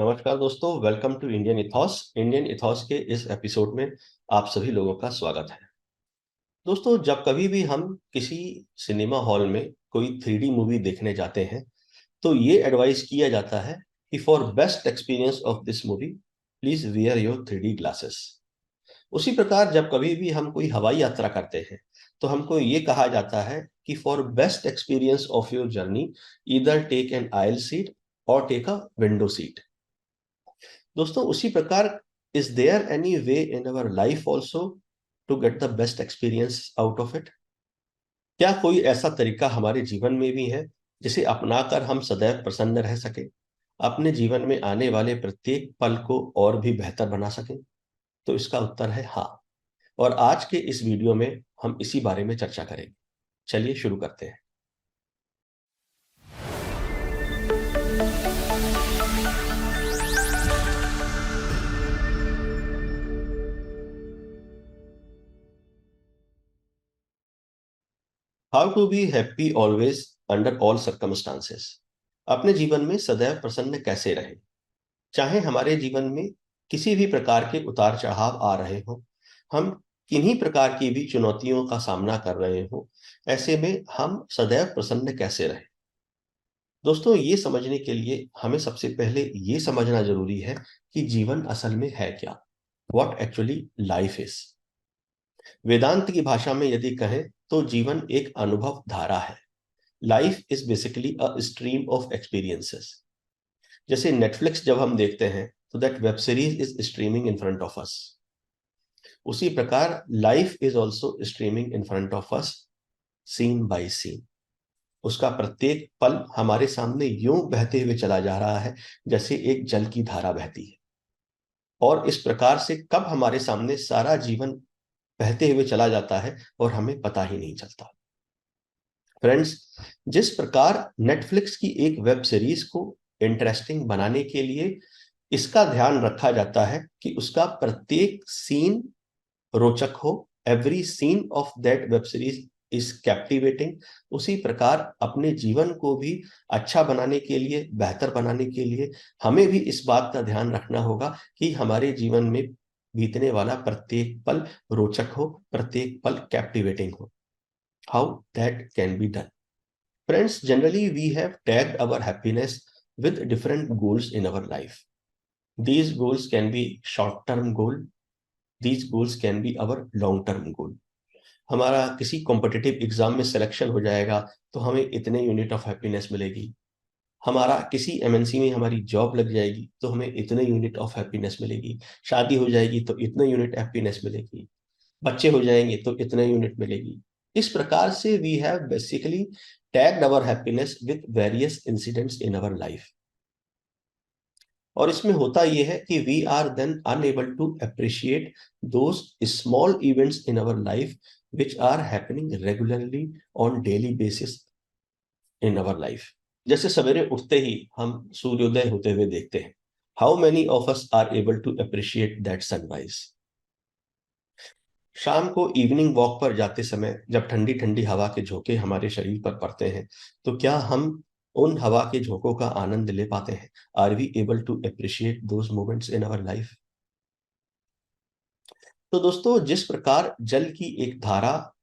नमस्कार दोस्तों, welcome to Indian Ethos. Indian Ethos के इस एपिसोड में आप सभी लोगों का स्वागत है। दोस्तों, जब कभी भी हम किसी सिनेमा हॉल में कोई 3D मूवी देखने जाते हैं, तो ये एडवाइस किया जाता है कि for best experience of this movie, please wear your 3D glasses. उसी प्रकार जब कभी भी हम कोई हवाई यात्रा करते हैं, तो हमको ये कहा जाता है कि for best experience of your journey, either take an aisle seat or take a window seat. दोस्तों, उसी प्रकार is there any way in our life also to get the best experience out of it? क्या कोई ऐसा तरीका हमारे जीवन में भी है जिसे अपनाकर हम सदैव प्रसन्न रह सके, अपने जीवन में आने वाले प्रत्येक पल को और भी बेहतर बना सकें? तो इसका उत्तर है हाँ। और आज के इस वीडियो में हम इसी बारे में चर्चा करेंगे। चलिए शुरू करते हैं। How to be happy always under all circumstances. अपने जीवन में सदैव प्रसन्न कैसे रहें, चाहे हमारे जीवन में किसी भी प्रकार के उतार चढ़ाव आ रहे हों, हम किन्हीं प्रकार की भी चुनौतियों का सामना कर रहे हों, ऐसे में हम सदैव प्रसन्न कैसे रहें? दोस्तों, ये समझने के लिए हमें सबसे पहले ये समझना जरूरी है कि जीवन असल में है क्या, व्हाट एक्चुअली लाइफ इज। वेदांत की भाषा में यदि कहें तो जीवन एक अनुभव धारा है। Life is basically a stream of experiences. जैसे नेटफ्लिक्स जब हम देखते हैं, तो that web series is streaming in front of us. उसी प्रकार life is also streaming in front of us, scene by scene. उसका प्रत्येक पल हमारे सामने यूं बहते हुए चला जा रहा है जैसे एक जल की धारा बहती है। और इस प्रकार से कब हमारे सामने सारा जीवन बहते हुए चला जाता है और हमें पता ही नहीं चलता। फ्रेंड्स, जिस प्रकार नेटफ्लिक्स की एक वेब सीरीज को इंटरेस्टिंग बनाने के लिए इसका ध्यान रखा जाता है कि उसका प्रत्येक सीन रोचक हो, every scene of that web series is captivating, उसी प्रकार अपने जीवन को भी अच्छा बनाने के लिए, बेहतर बनाने के लिए हमें भी इस बात का ध्यान रखना होगा कि हमारे जीवन में बीतने वाला प्रत्येक पल रोचक हो, प्रत्येक पल कैप्टिवेटिंग हो। How that can be done? Friends, generally we have tagged our happiness with different goals in our life. These goals can be short-term goal. These goals can be our long-term goal. हमारा किसी competitive exam में selection हो जाएगा तो हमें इतने unit of happiness मिलेगी। हमारा किसी एमएनसी में हमारी जॉब लग जाएगी तो हमें इतने यूनिट ऑफ हैप्पीनेस मिलेगी। शादी हो जाएगी तो इतने यूनिट हैप्पीनेस मिलेगी। बच्चे हो जाएंगे तो इतने यूनिट मिलेगी। इस प्रकार से we have basically tagged our happiness with various incidents in our life. और इसमें होता यह है कि we are then unable to appreciate those small events in our life which are happening regularly on daily basis in our life. जैसे सवेरे उठते ही हम सूर्योदय होते हुए देखते हैं। How many of us are able to appreciate that sunrise? शाम को इवनिंग वॉक पर जाते समय जब ठंडी ठंडी हवा के झोंके हमारे शरीर पर पड़ते हैं, तो क्या हम उन हवा के झोंकों का आनंद ले पाते हैं? Are we able to appreciate those moments in our life? तो दोस्तों, जिस प्रकार जल की एक धारा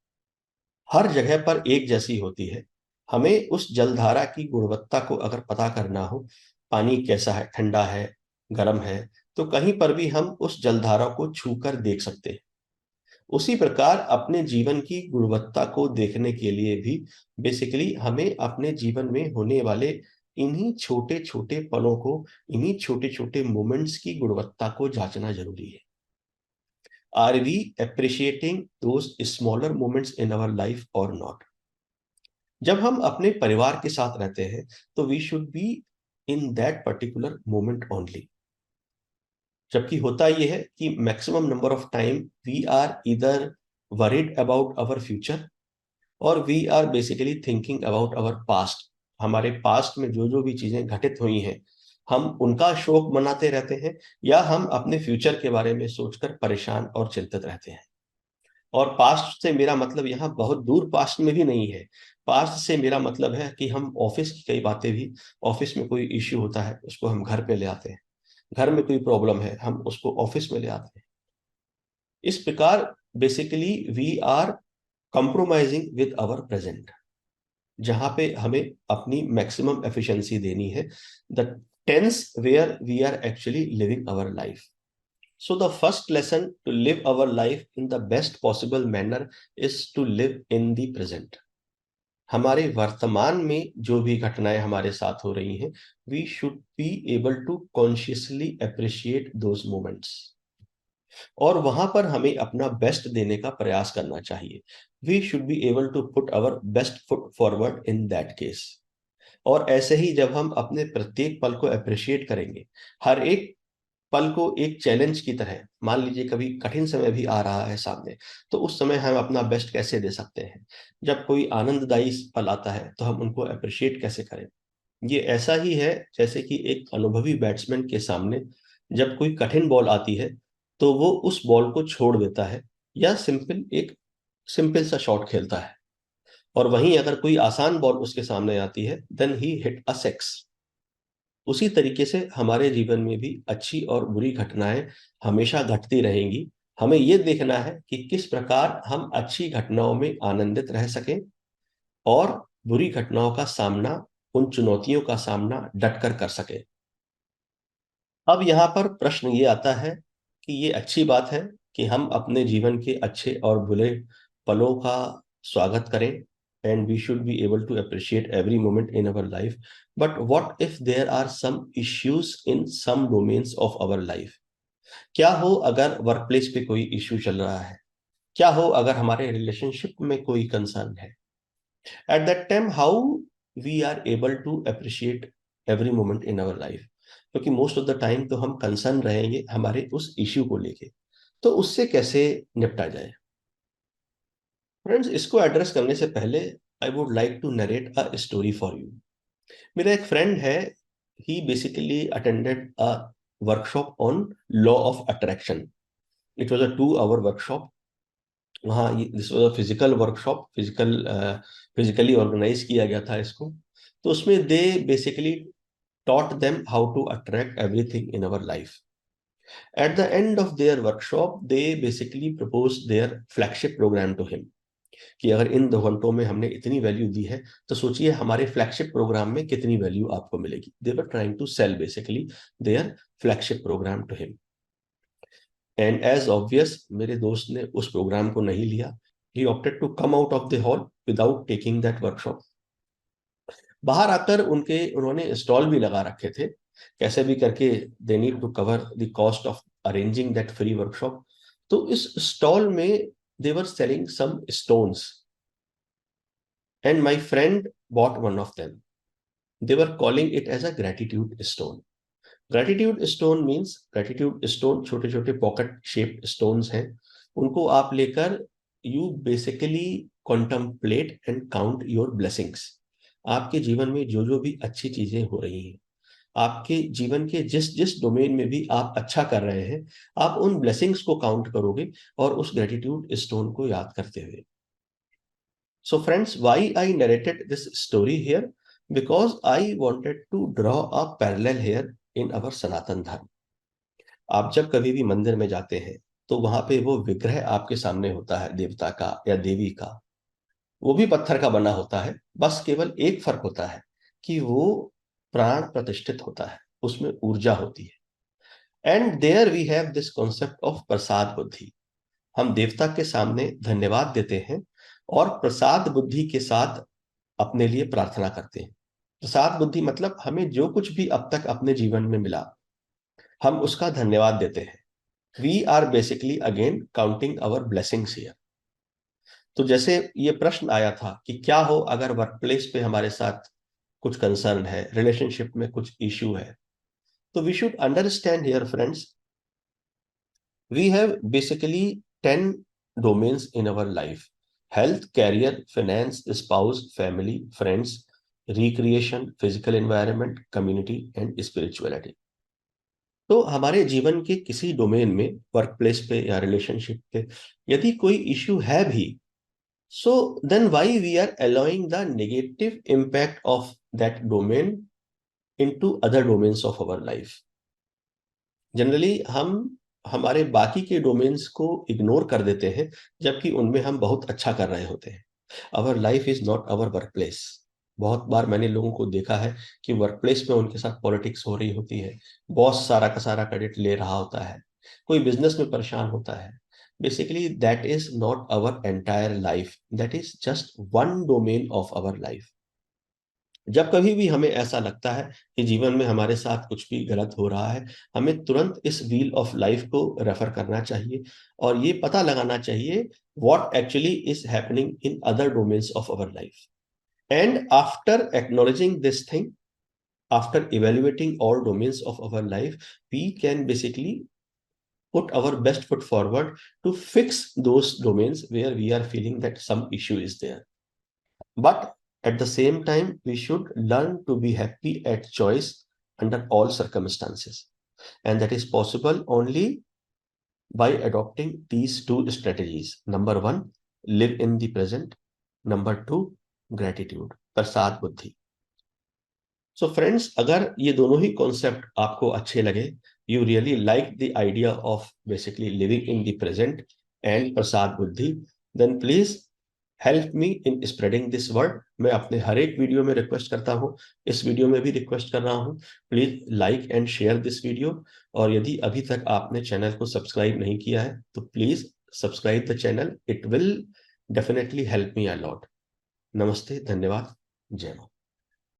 हर जगह पर एक जैसी होती है, हमें उस जलधारा की गुणवत्ता को अगर पता करना हो, पानी कैसा है, ठंडा है, गर्म है, तो कहीं पर भी हम उस जलधारा को छू कर देख सकते हैं। उसी प्रकार अपने जीवन की गुणवत्ता को देखने के लिए भी बेसिकली हमें अपने जीवन में होने वाले इन्हीं छोटे-छोटे पलों को, इन्हीं छोटे-छोटे मोमेंट्स की गुणवत्ता को जाँचना ज़रूरी है। Are we appreciating those smaller moments in our life और नॉट? जब हम अपने परिवार के साथ रहते हैं, तो we should be in that particular moment only. जबकि होता ये है कि maximum number of time we are either worried about our future और we are basically thinking about our past. हमारे पास्ट में जो जो भी चीजें घटित हुई हैं, हम उनका शोक मनाते रहते हैं, या हम अपने फ्यूचर के बारे में सोचकर परेशान और चिंतित रहते हैं। और पास्ट से मेरा मतलब यहाँ बहुत दूर पास्ट में भी नहीं है। पास्ट से मेरा मतलब है कि हम ऑफिस की कई बातें भी, ऑफिस में कोई इश्यू होता है उसको हम घर पे ले आते हैं। घर में कोई प्रॉब्लम है, हम उसको ऑफिस में ले आते हैं। इस प्रकार basically we are compromising with our present, जहां पे हमें अपनी मैक्सिमम एफिशिएंसी देनी है, the tense where we are actually living our life. So the first lesson to live our life in the best possible manner is to live in the present. हमारे वर्तमान में जो भी घटनाएं हमारे साथ हो रही हैं, we should be able to consciously appreciate those moments. और वहां पर हमें अपना बेस्ट देने का प्रयास करना चाहिए। We should be able to put our best foot forward in that case. और ऐसे ही जब हम अपने प्रत्येक पल को अप्रिशिएट करेंगे, हर एक पल को एक चैलेंज की तरह, मान लीजिए कभी कठिन समय भी आ रहा है सामने, तो उस समय हम अपना बेस्ट कैसे दे सकते हैं। जब कोई आनंददायी पल आता है तो हम उनको अप्रिशिएट कैसे करें। ये ऐसा ही है जैसे कि एक अनुभवी बैट्समैन के सामने जब कोई कठिन बॉल आती है तो वो उस बॉल को छोड़ देता है या सिंपल सा शॉट खेलता है, और वहीं अगर कोई आसान बॉल उसके सामने आती है then he hit a six. उसी तरीके से हमारे जीवन में भी अच्छी और बुरी घटनाएं हमेशा घटती रहेंगी। हमें ये देखना है कि किस प्रकार हम अच्छी घटनाओं में आनंदित रह सकें और बुरी घटनाओं का सामना, उन चुनौतियों का सामना डटकर कर सकें। अब यहाँ पर प्रश्न ये आता है कि ये अच्छी बात है कि हम अपने जीवन के अच्छे और बुरे पलों का स्वागत करें, and we should be able to appreciate every moment in our life. But what if there are some issues in some domains of our life? क्या हो अगर वर्क प्लेस पे कोई इश्यू चल रहा है? क्या हो अगर हमारे रिलेशनशिप में कोई कंसर्न है? At that time how we are able to appreciate every moment in our life? क्योंकि मोस्ट ऑफ द टाइम तो हम कंसर्न रहेंगे हमारे उस इश्यू को लेके, तो उससे कैसे निपटा जाए। फ्रेंड्स, इसको एड्रेस करने से पहले I would like to narrate a story for you. मेरा एक फ्रेंड है, he basically attended a workshop on law of attraction. It was a 2 hour workshop. वहाँ this was a physical workshop, physically organise किया गया था इसको। तो उसमें they basically taught them how to attract everything in our life. At the end of their workshop, they basically proposed their flagship program to him. कि अगर इन 2 घंटों में हमने इतनी वैल्यू दी है तो सोचिए हमारे फ्लैगशिप प्रोग्राम में कितनी वैल्यू आपको मिलेगी। They were trying to sell basically their flagship programme to him, and as obvious मेरे दोस्त ने उस प्रोग्राम को नहीं लिया। He opted to come out of the hall without taking that workshop. बाहर आकर उन्होंने स्टॉल भी लगा रखे थे, कैसे भी करके they need to cover the cost of arranging that free workshop. तो इस स्टॉल में they were selling some stones, and my friend bought one of them. They were calling it as a gratitude stone. Gratitude stone means, gratitude stone छोटे छोटे pocket shaped stones हैं। उनको आप लेकर you basically contemplate and count your blessings. आपके जीवन में जो जो भी अच्छी चीजें हो रही हैं, आपके जीवन के जिस जिस डोमेन में भी आप अच्छा कर रहे हैं, आप उन ब्लेसिंग्स को काउंट करोगे और उस ग्रेटिट्यूड स्टोन को याद करते हुए। So friends, why I narrated this story here? Because I wanted to draw a parallel here in our Sanatan Dharma. आप जब कभी भी मंदिर में जाते हैं तो वहां पे वो विग्रह आपके सामने होता है, देवता का या देवी का। वो भी पत्थर का बना होता है, बस केवल एक फर्क होता है कि वो प्राण प्रतिष्ठित होता है, उसमें ऊर्जा होती है। And there we have this concept of prasad buddhi. हम देवता के सामने धन्यवाद देते हैं और प्रसाद बुद्धि के साथ अपने लिए प्रार्थना करते हैं। प्रसाद बुद्धि मतलब हमें जो कुछ भी अब तक अपने जीवन में मिला, हम उसका धन्यवाद देते हैं। We are basically again counting our blessings here. तो जैसे ये प्रश्न आया था कि क्या हो अगर वर्क प्लेस पे हमारे साथ कुछ कंसर्न है, रिलेशनशिप में कुछ इश्यू है, तो we should understand here friends, we have basically 10 domains in our life: health, career, finance, spouse, family, friends, recreation, physical environment, community and spirituality. तो हमारे जीवन के किसी डोमेन में, वर्क प्लेस पे या रिलेशनशिप पे यदि कोई इश्यू है भी, so then why we are allowing the negative impact of that domain into other domains of our life? Generally हम हमारे बाकी के डोमेन्स को इग्नोर कर देते हैं, जबकि उनमें हम बहुत अच्छा कर रहे होते हैं। Our life is not our work place. बहुत बार मैंने लोगों को देखा है कि वर्क प्लेस में उनके साथ पॉलिटिक्स हो रही होती है, बॉस सारा का सारा क्रेडिट ले रहा होता है, कोई बिजनेस में परेशान होता है। Basically that is not our entire life, that is just one domain of our life. जब कभी भी हमें ऐसा लगता है कि जीवन में हमारे साथ कुछ भी गलत हो रहा है, हमें तुरंत इस व्हील ऑफ लाइफ को रेफर करना चाहिए और ये पता लगाना चाहिए what actually is happening in other domains of our life. And after acknowledging this thing, after evaluating all domains of our life, we can basically put our best foot forward to fix those domains where we are feeling that some issue is there. But at the same time, we should learn to be happy at choice under all circumstances. And that is possible only by adopting these two strategies. Number one, live in the present. Number two, gratitude. प्रसाद बुद्धि। So friends, अगर ये दोनों ही concept आपको अच्छे लगे, you really like the idea of basically living in the present and prasad buddhi, then please help me in spreading this word. मैं अपने हर एक वीडियो में रिक्वेस्ट करता हूँ, इस वीडियो में भी रिक्वेस्ट कर रहा हूँ, please like and share this video. और यदि अभी तक आपने चैनल को सब्सक्राइब नहीं किया है तो please subscribe the channel, it will definitely help me a lot. नमस्ते, धन्यवाद, जय मां।